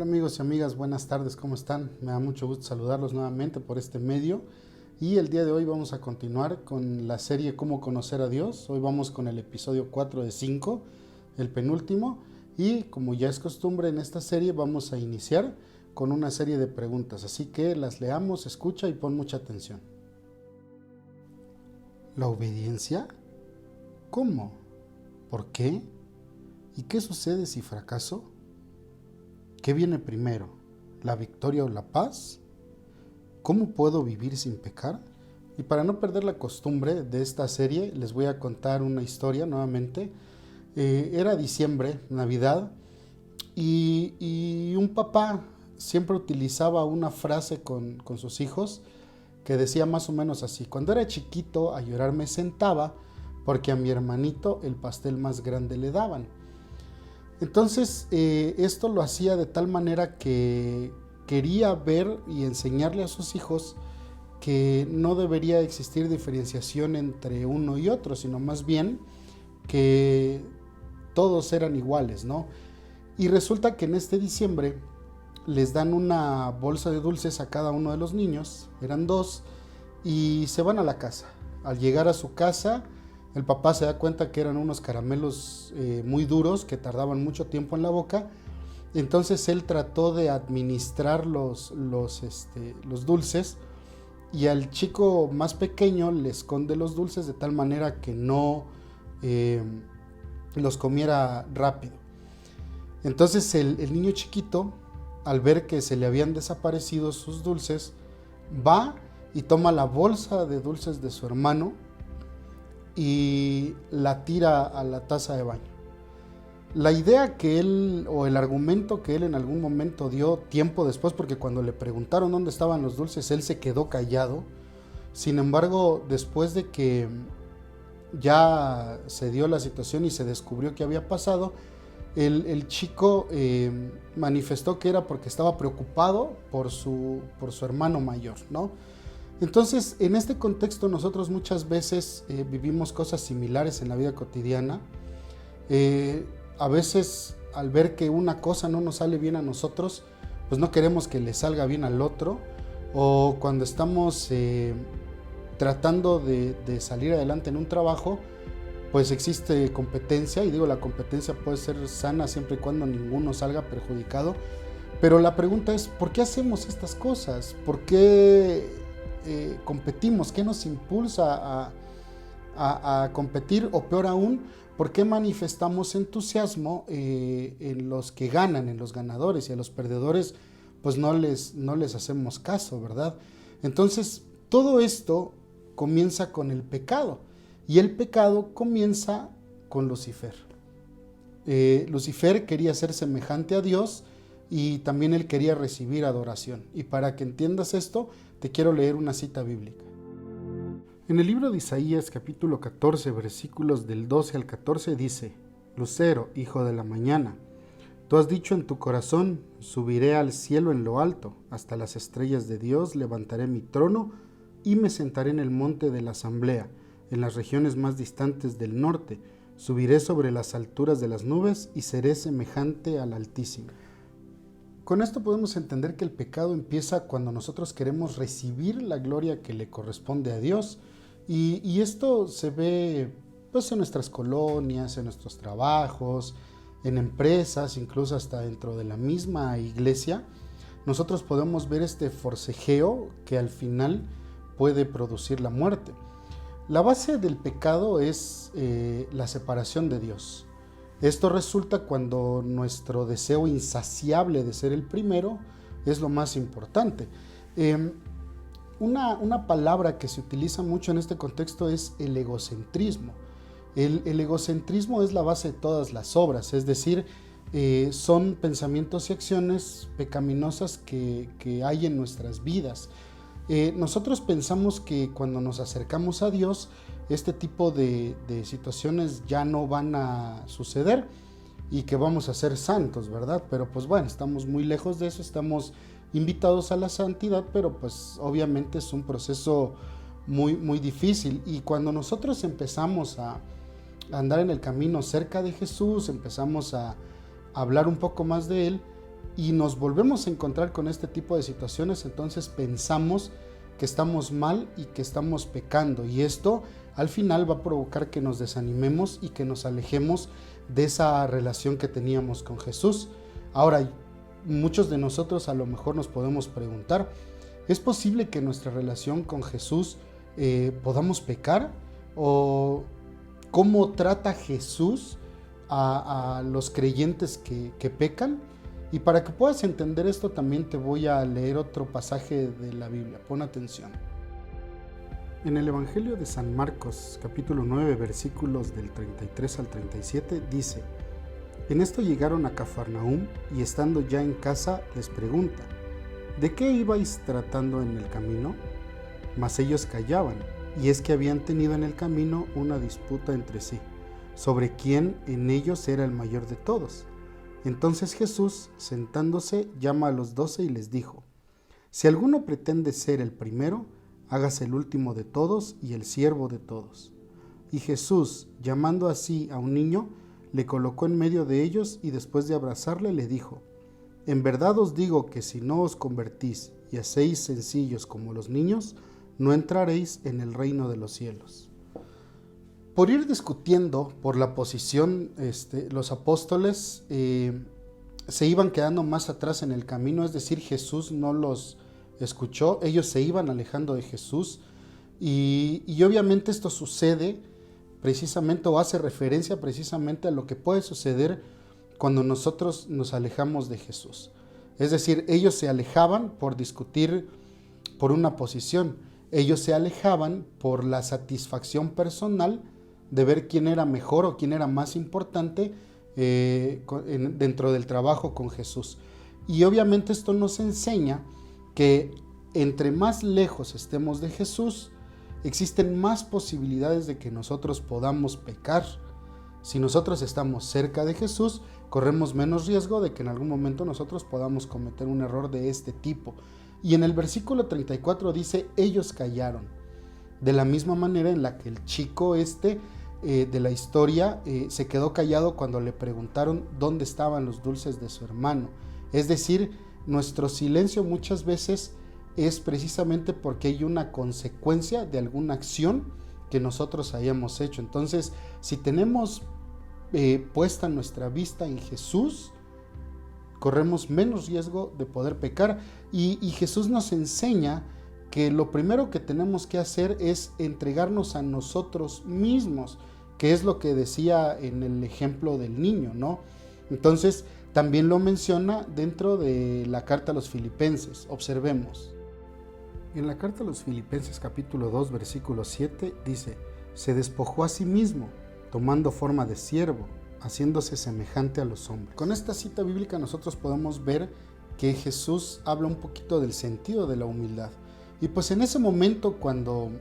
Hola amigos y amigas, buenas tardes, ¿cómo están? Me da mucho gusto saludarlos nuevamente por este medio y el día de hoy vamos a continuar con la serie Cómo conocer a Dios. Hoy vamos con el episodio 4 de 5, el penúltimo, y como ya es costumbre en esta serie vamos a iniciar con una serie de preguntas, así que las leamos, escucha y pon mucha atención. ¿La obediencia? ¿Cómo? ¿Por qué? ¿Y qué sucede si fracaso? ¿Qué viene primero, la victoria o la paz? ¿Cómo puedo vivir sin pecar? Y para no perder la costumbre de esta serie, les voy a contar una historia nuevamente. Era diciembre, Navidad, y un papá siempre utilizaba una frase con sus hijos que decía más o menos así: cuando era chiquito a llorar me sentaba porque a mi hermanito el pastel más grande le daban. Entonces esto lo hacía de tal manera que quería ver y enseñarle a sus hijos que no debería existir diferenciación entre uno y otro, sino más bien que todos eran iguales, ¿no? Y resulta que en este diciembre les dan una bolsa de dulces a cada uno de los niños, eran dos, y se van a la casa. Al llegar a su casa, el papá se da cuenta que eran unos caramelos muy duros que tardaban mucho tiempo en la boca. Entonces él trató de administrar los dulces, y al chico más pequeño le esconde los dulces de tal manera que no los comiera rápido. Entonces el niño chiquito, al ver que se le habían desaparecido sus dulces, va y toma la bolsa de dulces de su hermano y la tira a la taza de baño. La idea que él, o el argumento que él en algún momento dio tiempo después, porque cuando le preguntaron dónde estaban los dulces, él se quedó callado. Sin embargo, después de que ya se dio la situación y se descubrió qué había pasado, el chico manifestó que era porque estaba preocupado por su hermano mayor, ¿no? Entonces, en este contexto nosotros muchas veces vivimos cosas similares en la vida cotidiana. A veces, al ver que una cosa no nos sale bien a nosotros, pues no queremos que le salga bien al otro. O cuando estamos tratando de salir adelante en un trabajo, pues existe competencia, y digo, la competencia puede ser sana siempre y cuando ninguno salga perjudicado. Pero la pregunta es, ¿por qué hacemos estas cosas? ¿Por qué competimos? ¿Qué nos impulsa a competir? O peor aún, ¿por qué manifestamos entusiasmo en los que ganan, en los ganadores, y a los perdedores pues no les hacemos caso, ¿verdad? Entonces todo esto comienza con el pecado, y el pecado comienza con Lucifer. Lucifer quería ser semejante a Dios, y también él quería recibir adoración. Y para que entiendas esto, te quiero leer una cita bíblica. En el libro de Isaías, capítulo 14, versículos del 12 al 14, dice: Lucero, hijo de la mañana, tú has dicho en tu corazón: subiré al cielo en lo alto, hasta las estrellas de Dios levantaré mi trono, y me sentaré en el monte de la asamblea, en las regiones más distantes del norte. Subiré sobre las alturas de las nubes, y seré semejante al Altísimo. Con esto podemos entender que el pecado empieza cuando nosotros queremos recibir la gloria que le corresponde a Dios, y esto se ve pues en nuestras colonias, en nuestros trabajos, en empresas, incluso hasta dentro de la misma iglesia. Nosotros podemos ver este forcejeo que al final puede producir la muerte. La base del pecado es la separación de Dios. Esto resulta cuando nuestro deseo insaciable de ser el primero es lo más importante. Una palabra que se utiliza mucho en este contexto es el egocentrismo. El egocentrismo es la base de todas las obras, es decir, son pensamientos y acciones pecaminosas que hay en nuestras vidas. Nosotros pensamos que cuando nos acercamos a Dios, este tipo de situaciones ya no van a suceder y que vamos a ser santos, ¿verdad? Pero pues bueno, estamos muy lejos de eso, estamos invitados a la santidad, pero pues obviamente es un proceso muy, muy difícil. Y cuando nosotros empezamos a andar en el camino cerca de Jesús, empezamos a hablar un poco más de Él, y nos volvemos a encontrar con este tipo de situaciones, entonces pensamos que estamos mal y que estamos pecando, y esto al final va a provocar que nos desanimemos y que nos alejemos de esa relación que teníamos con Jesús. Ahora, muchos de nosotros a lo mejor nos podemos preguntar, ¿es posible que nuestra relación con Jesús podamos pecar? ¿O cómo trata Jesús a los creyentes que pecan? Y para que puedas entender esto, también te voy a leer otro pasaje de la Biblia. Pon atención. En el Evangelio de San Marcos, capítulo 9, versículos del 33 al 37, dice: En esto llegaron a Cafarnaúm, y estando ya en casa les pregunta: ¿de qué ibais tratando en el camino? Mas ellos callaban, y es que habían tenido en el camino una disputa entre sí, sobre quién en ellos era el mayor de todos. Entonces Jesús, sentándose, llama a los 12 y les dijo: Si alguno pretende ser el primero, hágase el último de todos y el siervo de todos. Y Jesús, llamando así a un niño, le colocó en medio de ellos y después de abrazarle le dijo: En verdad os digo que si no os convertís y hacéis sencillos como los niños, no entraréis en el reino de los cielos. Por ir discutiendo por la posición, los apóstoles se iban quedando más atrás en el camino, es decir, Jesús no los escuchó, ellos se iban alejando de Jesús, y obviamente esto sucede precisamente, o hace referencia precisamente a lo que puede suceder cuando nosotros nos alejamos de Jesús. Es decir, ellos se alejaban por discutir por una posición, ellos se alejaban por la satisfacción personal de ver quién era mejor o quién era más importante dentro del trabajo con Jesús. Y obviamente esto nos enseña que entre más lejos estemos de Jesús, existen más posibilidades de que nosotros podamos pecar. Si nosotros estamos cerca de Jesús, corremos menos riesgo de que en algún momento nosotros podamos cometer un error de este tipo. Y en el versículo 34 dice: ellos callaron. De la misma manera en la que el chico de la historia se quedó callado cuando le preguntaron dónde estaban los dulces de su hermano. Es decir, nuestro silencio muchas veces es precisamente porque hay una consecuencia de alguna acción que nosotros hayamos hecho. Entonces, si tenemos puesta nuestra vista en Jesús, corremos menos riesgo de poder pecar. Y Jesús nos enseña que lo primero que tenemos que hacer es entregarnos a nosotros mismos, que es lo que decía en el ejemplo del niño, ¿no? Entonces, también lo menciona dentro de la carta a los Filipenses. Observemos. En la carta a los Filipenses capítulo 2, versículo 7 dice: se despojó a sí mismo, tomando forma de siervo, haciéndose semejante a los hombres. Con esta cita bíblica nosotros podemos ver que Jesús habla un poquito del sentido de la humildad. Y pues en ese momento cuando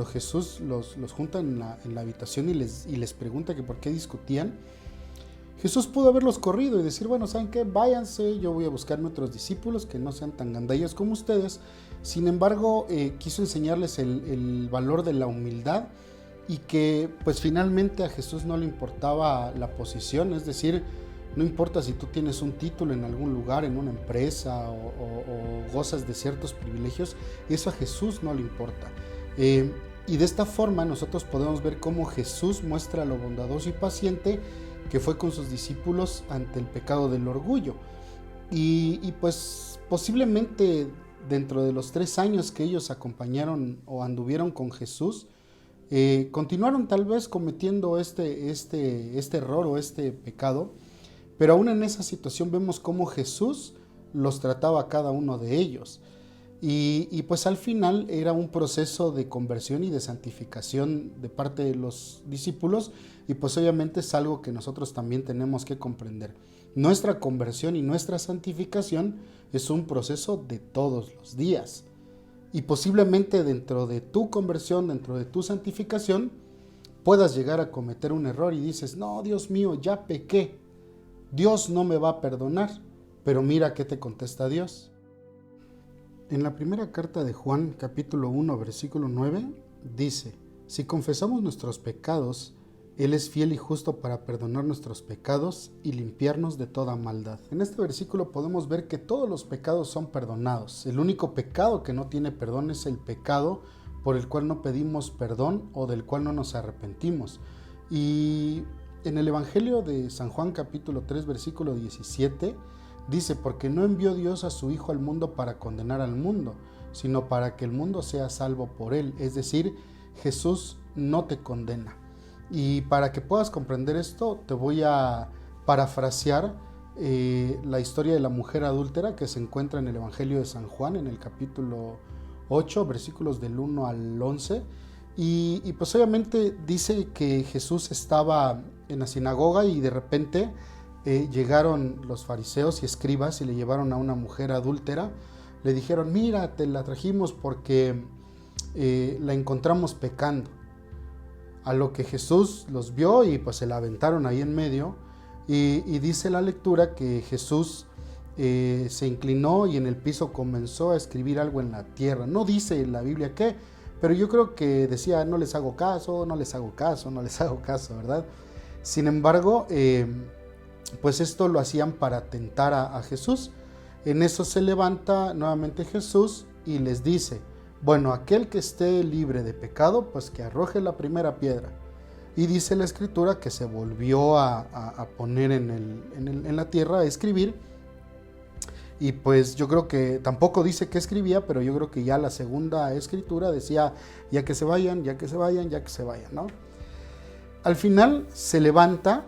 Jesús los junta en la habitación y les pregunta que por qué discutían, Jesús pudo haberlos corrido y decir: bueno, ¿saben qué? Váyanse, yo voy a buscarme otros discípulos que no sean tan gandallas como ustedes. Sin embargo, quiso enseñarles el valor de la humildad, y que pues finalmente a Jesús no le importaba la posición, es decir, no importa si tú tienes un título en algún lugar, en una empresa o gozas de ciertos privilegios, eso a Jesús no le importa. Y de esta forma nosotros podemos ver cómo Jesús muestra lo bondadoso y paciente que fue con sus discípulos ante el pecado del orgullo. Y pues posiblemente dentro de los 3 años que ellos acompañaron o anduvieron con Jesús, continuaron tal vez cometiendo este error o este pecado, pero aún en esa situación vemos cómo Jesús los trataba a cada uno de ellos. Y pues al final era un proceso de conversión y de santificación de parte de los discípulos, y pues obviamente es algo que nosotros también tenemos que comprender. Nuestra conversión y nuestra santificación es un proceso de todos los días. Y posiblemente dentro de tu conversión, dentro de tu santificación, puedas llegar a cometer un error y dices: no, Dios mío, ya pequé, Dios no me va a perdonar. Pero mira qué te contesta Dios. En la primera carta de Juan, capítulo 1, versículo 9, dice: si confesamos nuestros pecados, Él es fiel y justo para perdonar nuestros pecados y limpiarnos de toda maldad. En este versículo podemos ver que todos los pecados son perdonados. El único pecado que no tiene perdón es el pecado por el cual no pedimos perdón o del cual no nos arrepentimos. Y en el Evangelio de San Juan capítulo 3 versículo 17 dice: porque no envió Dios a su Hijo al mundo para condenar al mundo, sino para que el mundo sea salvo por él. Es decir, Jesús no te condena. Y para que puedas comprender esto, te voy a parafrasear la historia de la mujer adúltera que se encuentra en el Evangelio de San Juan, en el capítulo 8, versículos del 1 al 11. Y pues obviamente dice que Jesús estaba en la sinagoga y de repente llegaron los fariseos y escribas y le llevaron a una mujer adúltera. Le dijeron: mira, te la trajimos porque la encontramos pecando. A lo que Jesús los vio y pues se la aventaron ahí en medio. Y dice la lectura que Jesús se inclinó y en el piso comenzó a escribir algo en la tierra. No dice en la Biblia qué, pero yo creo que decía: no les hago caso, no les hago caso, no les hago caso, ¿verdad? Sin embargo, pues esto lo hacían para tentar a Jesús. En eso se levanta nuevamente Jesús y les dice: bueno, aquel que esté libre de pecado, pues que arroje la primera piedra. Y dice la escritura que se volvió a poner en la tierra a escribir. Y pues yo creo que tampoco dice que escribía, pero yo creo que ya la segunda escritura decía: ya que se vayan, ya que se vayan, ya que se vayan, ¿no? Al final se levanta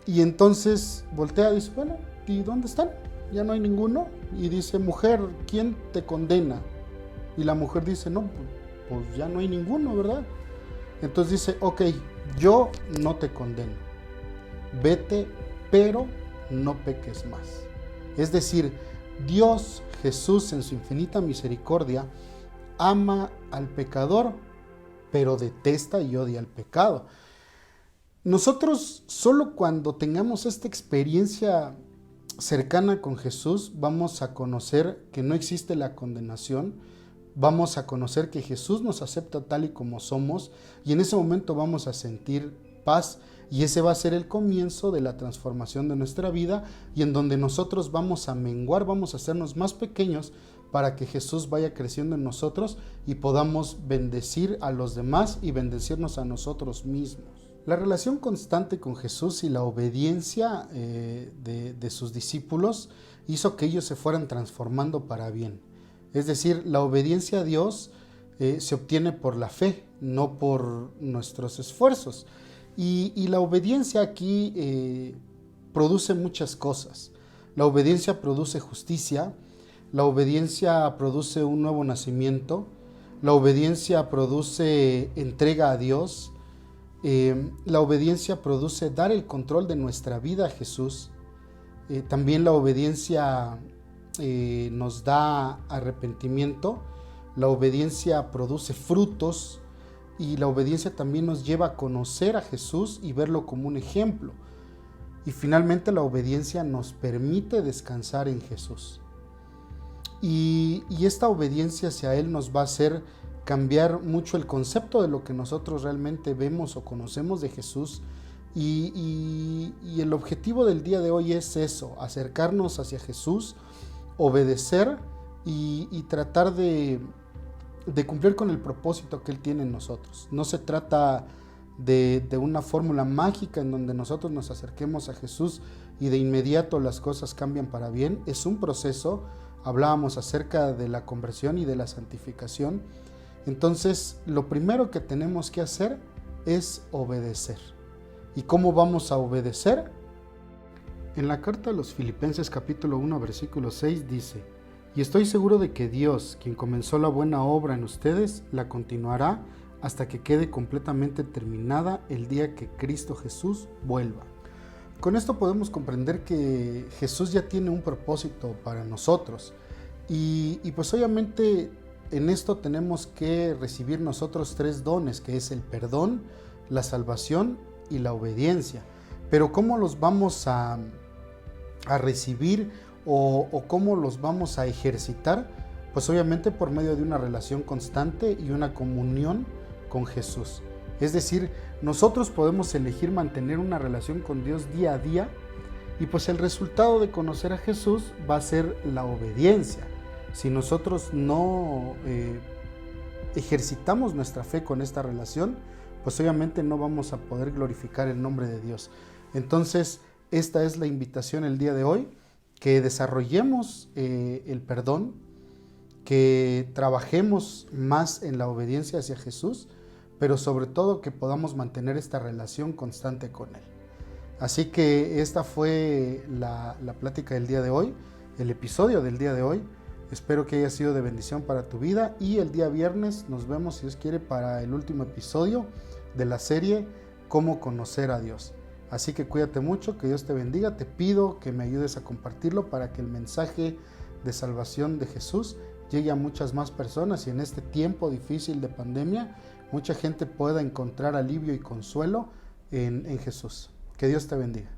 y entonces voltea y dice: bueno, ¿y dónde están? Ya no hay ninguno. Y dice: mujer, ¿quién te condena? Y la mujer dice: no, pues ya no hay ninguno, ¿verdad? Entonces dice: ok, yo no te condeno. Vete, pero no peques más. Es decir, Dios, Jesús, en su infinita misericordia, ama al pecador, pero detesta y odia al pecado. Nosotros, solo cuando tengamos esta experiencia cercana con Jesús, vamos a conocer que no existe la condenación. Vamos a conocer que Jesús nos acepta tal y como somos, y en ese momento vamos a sentir paz, y ese va a ser el comienzo de la transformación de nuestra vida, y en donde nosotros vamos a menguar, vamos a hacernos más pequeños para que Jesús vaya creciendo en nosotros y podamos bendecir a los demás y bendecirnos a nosotros mismos. La relación constante con Jesús y la obediencia de sus discípulos hizo que ellos se fueran transformando para bien. Es decir, la obediencia a Dios se obtiene por la fe, no por nuestros esfuerzos. Y la obediencia aquí produce muchas cosas. La obediencia produce justicia, la obediencia produce un nuevo nacimiento, la obediencia produce entrega a Dios, la obediencia produce dar el control de nuestra vida a Jesús. También la obediencia nos da arrepentimiento, la obediencia produce frutos y la obediencia también nos lleva a conocer a Jesús y verlo como un ejemplo. Y finalmente la obediencia nos permite descansar en Jesús. Y esta obediencia hacia Él nos va a hacer cambiar mucho el concepto de lo que nosotros realmente vemos o conocemos de Jesús. Y el objetivo del día de hoy es eso: acercarnos hacia Jesús, obedecer y tratar de cumplir con el propósito que Él tiene en nosotros. No se trata de una fórmula mágica en donde nosotros nos acerquemos a Jesús y de inmediato las cosas cambian para bien. Es un proceso. Hablábamos acerca de la conversión y de la santificación. Entonces, lo primero que tenemos que hacer es obedecer. ¿Y cómo vamos a obedecer? En la carta a los Filipenses capítulo 1 versículo 6 dice: y estoy seguro de que Dios, quien comenzó la buena obra en ustedes, la continuará hasta que quede completamente terminada el día que Cristo Jesús vuelva. Con esto podemos comprender que Jesús ya tiene un propósito para nosotros y pues obviamente en esto tenemos que recibir nosotros 3 dones, que es el perdón, la salvación y la obediencia. Pero ¿cómo los vamos a recibir o cómo los vamos a ejercitar? Pues obviamente por medio de una relación constante y una comunión con Jesús. Es decir, nosotros podemos elegir mantener una relación con Dios día a día, y pues el resultado de conocer a Jesús va a ser la obediencia. Si nosotros no ejercitamos nuestra fe con esta relación, pues obviamente no vamos a poder glorificar el nombre de Dios. Entonces, esta es la invitación el día de hoy, que desarrollemos el perdón, que trabajemos más en la obediencia hacia Jesús, pero sobre todo que podamos mantener esta relación constante con Él. Así que esta fue la plática del día de hoy, el episodio del día de hoy. Espero que haya sido de bendición para tu vida, y el día viernes nos vemos, si Dios quiere, para el último episodio de la serie Cómo conocer a Dios. Así que cuídate mucho, que Dios te bendiga. Te pido que me ayudes a compartirlo para que el mensaje de salvación de Jesús llegue a muchas más personas, y en este tiempo difícil de pandemia mucha gente pueda encontrar alivio y consuelo en Jesús. Que Dios te bendiga.